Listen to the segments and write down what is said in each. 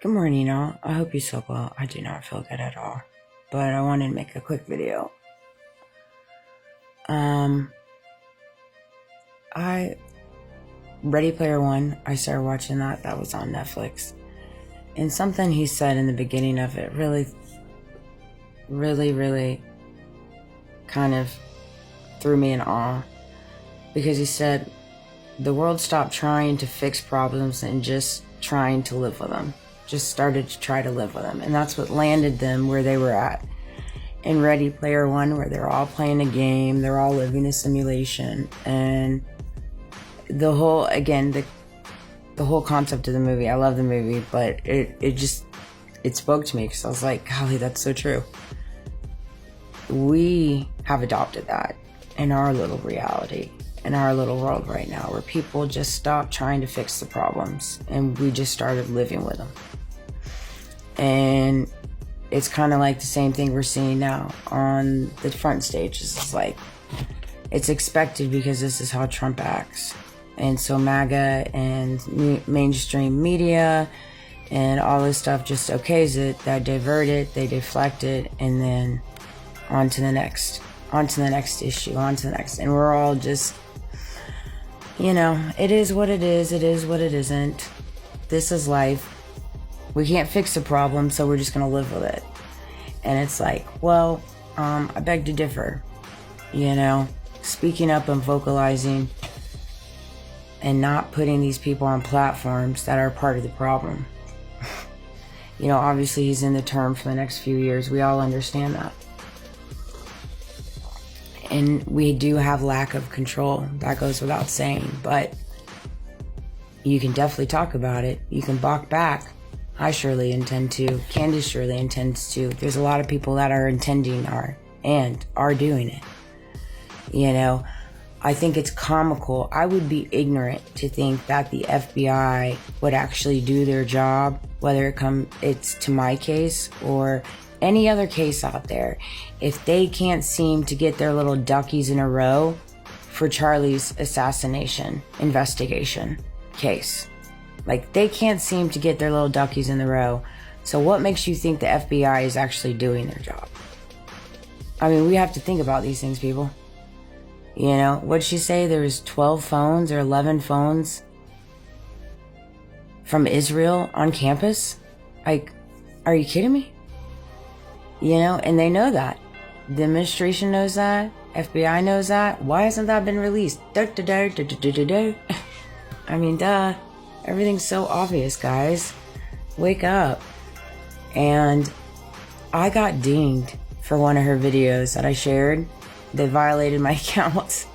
Good morning, all. I hope you slept well. I do not feel good at all, but I wanted to make a quick video. I Ready Player One. I started watching that. That was on Netflix, and something he said in the beginning of it really kind of threw me in awe, because he said the world stopped trying to fix problems and just trying to live with them. Just started to try to live with them, and that's what landed them where they were at in Ready Player One, where they're all playing a game, they're all living a simulation, and the whole concept of the movie. I love the movie, but it spoke to me, because I was like, golly, that's so true. We have adopted that in our little reality, in our little world right now, where people just stopped trying to fix the problems and we just started living with them. And it's kind of like the same thing we're seeing now on the front stage. It's like, it's expected, because this is how Trump acts. And so MAGA and mainstream media and all this stuff just okays it, they divert it, they deflect it, and then on to the next issue, on to the next. And we're all just, it is what it is what it isn't. This is life. We can't fix the problem, so we're just going to live with it. And it's like, well, I beg to differ. Speaking up and vocalizing and not putting these people on platforms that are part of the problem. Obviously he's in the term for the next few years. We all understand that. And we do have lack of control. That goes without saying. But you can definitely talk about it. You can balk back. I surely intend to. Candace surely intends to. There's a lot of people that are are doing it. I think it's comical. I would be ignorant to think that the FBI would actually do their job, whether it's to my case or any other case out there, if they can't seem to get their little duckies in a row for Charlie's assassination investigation case. Like, they can't seem to get their little duckies in a row. So what makes you think the FBI is actually doing their job? I mean, we have to think about these things, people. What'd she say? There was 12 phones or 11 phones from Israel on campus? Like, are you kidding me? And they know that. The administration knows that. FBI knows that. Why hasn't that been released? I mean, duh. Everything's so obvious, guys. Wake up. And I got dinged for one of her videos that I shared. They violated my account.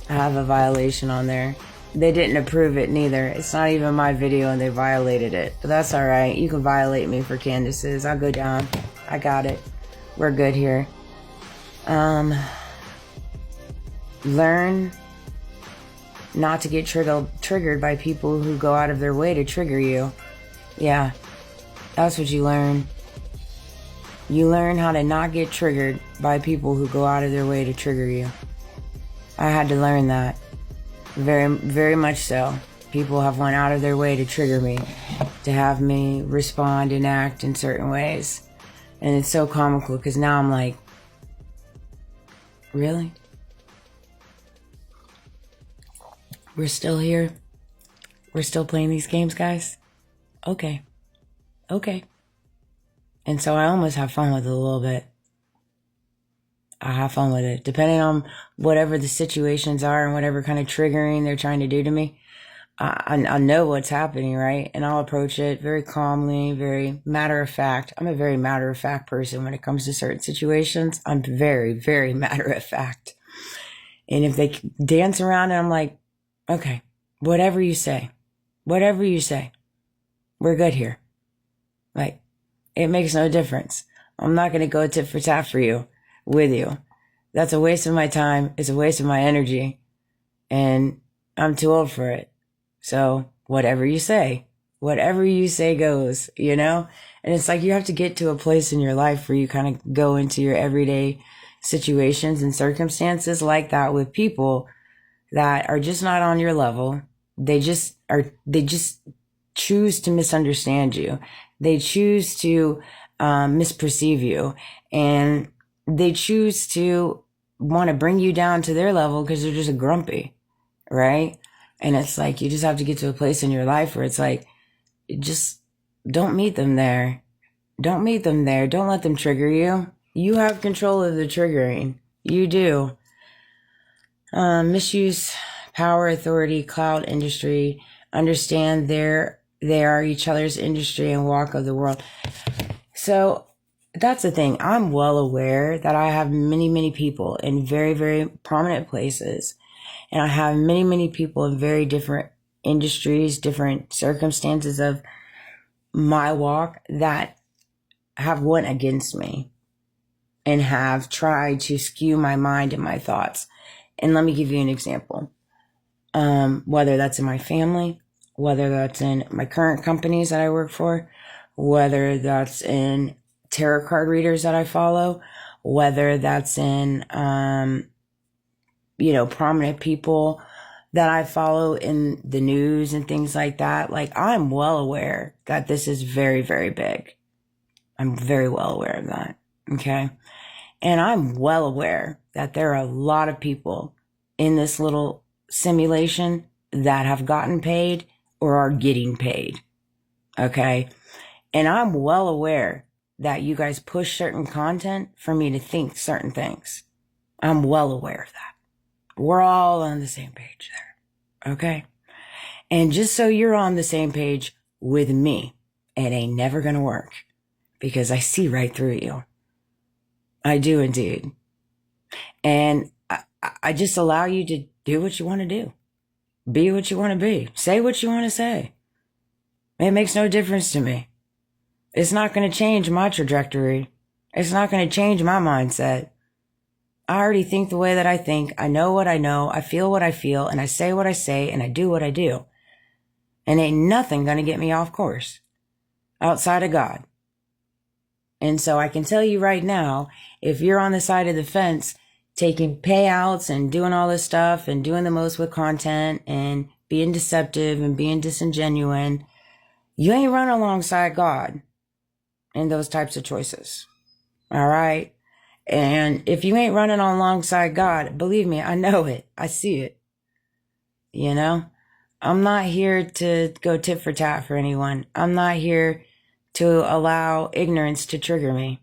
I have a violation on there. They didn't approve it neither. It's not even my video and they violated it. But that's alright. You can violate me for Candace's. I'll go down. I got it. We're good here. Learn not to get triggered by people who go out of their way to trigger you. Yeah, that's what you learn. You learn how to not get triggered by people who go out of their way to trigger you. I had to learn that. Very, very much so. People have went out of their way to trigger me, to have me respond and act in certain ways. And it's so comical, because now I'm like, really? We're still here? We're still playing these games, guys? Okay. And so I almost have fun with it a little bit. I have fun with it. Depending on whatever the situations are and whatever kind of triggering they're trying to do to me, I know what's happening, right? And I'll approach it very calmly, very matter of fact. I'm a very matter of fact person when it comes to certain situations. I'm very, very matter of fact. And if they dance around and I'm like, okay, whatever you say, we're good here. Like, it makes no difference. I'm not going to go tit for tat with you. That's a waste of my time. It's a waste of my energy. And I'm too old for it. So whatever you say goes, And it's like, you have to get to a place in your life where you kind of go into your everyday situations and circumstances like that with people that are just not on your level. They just choose to misunderstand you. They choose to misperceive you, and they choose to want to bring you down to their level because they're just grumpy, right? And it's like you just have to get to a place in your life where it's like, just don't meet them there. Don't meet them there. Don't let them trigger you. You have control of the triggering. You do. Misuse power, authority, cloud industry. Understand they are each other's industry and walk of the world. So that's the thing. I'm well aware that I have many, many people in very, very prominent places. And I have many, many people in very different industries, different circumstances of my walk that have went against me and have tried to skew my mind and my thoughts. And let me give you an example. Whether that's in my family, whether that's in my current companies that I work for, whether that's in tarot card readers that I follow, whether that's in, prominent people that I follow in the news and things like that. Like, I'm well aware that this is very, very big. I'm very well aware of that. Okay. And I'm well aware that there are a lot of people in this little simulation that have gotten paid or are getting paid. Okay. And I'm well aware that you guys push certain content for me to think certain things. I'm well aware of that. We're all on the same page there. Okay. And just so you're on the same page with me, it ain't never going to work because I see right through you. I do indeed. And I just allow you to do what you want to do. Be what you want to be. Say what you want to say. It makes no difference to me. It's not going to change my trajectory. It's not going to change my mindset. I already think the way that I think. I know what I know. I feel what I feel. And I say what I say. And I do what I do. And ain't nothing going to get me off course outside of God. And so I can tell you right now, if you're on the side of the fence taking payouts and doing all this stuff and doing the most with content and being deceptive and being disingenuous, you ain't running alongside God in those types of choices. All right. And if you ain't running alongside God, believe me, I know it. I see it. You know, I'm not here to go tit for tat for anyone. I'm not here to allow ignorance to trigger me.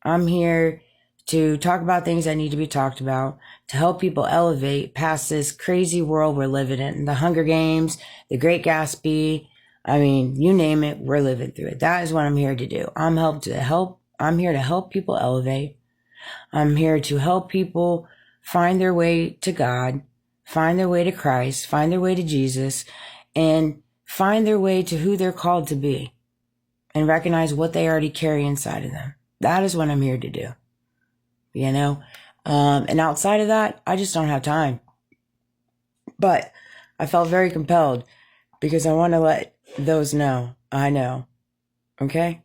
I'm here to talk about things that need to be talked about, to help people elevate past this crazy world we're living in. The Hunger Games, the Great Gatsby, I mean, you name it, we're living through it. That is what I'm here to do. I'm here to help people elevate. I'm here to help people find their way to God, find their way to Christ, find their way to Jesus, and find their way to who they're called to be and recognize what they already carry inside of them. That is what I'm here to do. You know? And outside of that, I just don't have time. But I felt very compelled because I want to let those know I know. Okay?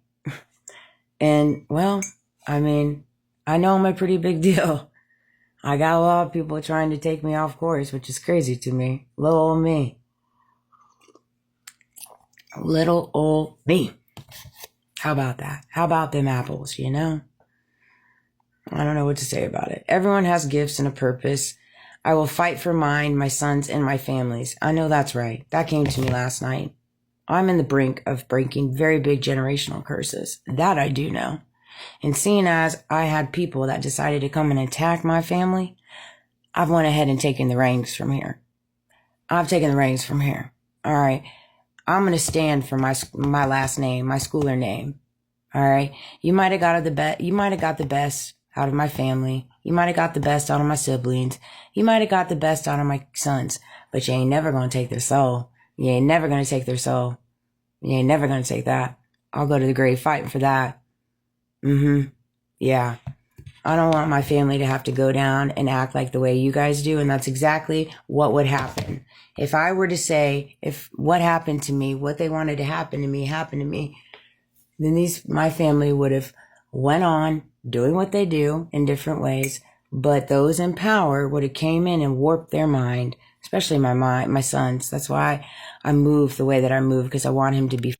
And, well, I mean, I know I'm a pretty big deal. I got a lot of people trying to take me off course, which is crazy to me. Little old me. Little old me. How about that? How about them apples, you know? I don't know what to say about it. Everyone has gifts and a purpose. I will fight for mine, my sons, and my families. I know that's right. That came to me last night. I'm in the brink of breaking very big generational curses. That I do know. And seeing as I had people that decided to come and attack my family, I've went ahead and taken the reins from here. I've taken the reins from here. All right. I'm going to stand for my last name, my schooler name. All right. You might have got the best out of my family. You might have got the best out of my siblings. You might have got the best out of my sons, but you ain't never going to take their soul. You ain't never going to take their soul. You ain't never going to take that. I'll go to the grave fighting for that. Yeah. I don't want my family to have to go down and act like the way you guys do. And that's exactly what would happen. If I were to say, if what happened to me, what they wanted to happen to me, happened to me, then my family would have went on doing what they do in different ways. But those in power would have came in and warped their mind, especially my sons. That's why I move the way that I move, because I want him to be